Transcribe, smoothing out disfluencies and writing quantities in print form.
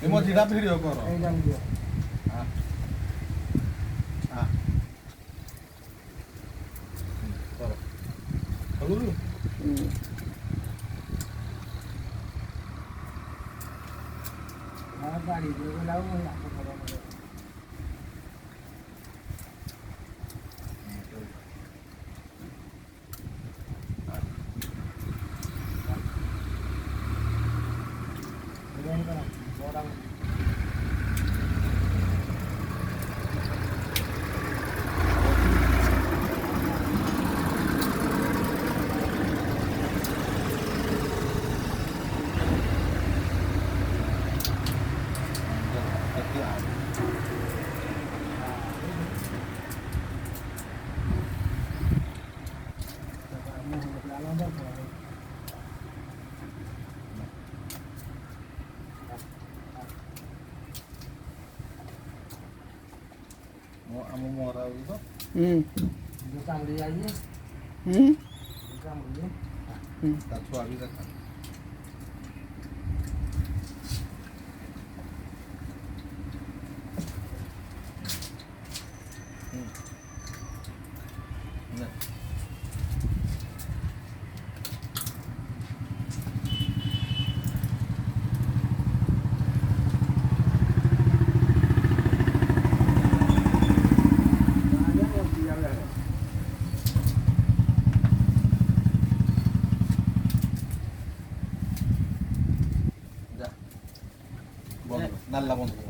ইমোজিটা video করো এইটা video হ্যাঁ হ্যাঁ করো হলু আমার বাড়ি দিয়ে গেলাম ওই আপু করে ଆମ ମରା ତ କାମୁଡ଼ି ଯାଇଛି କାମୁଡ଼ି ତା ଛୁଆ ବି ଦେଖା নাল্লা বন্ধ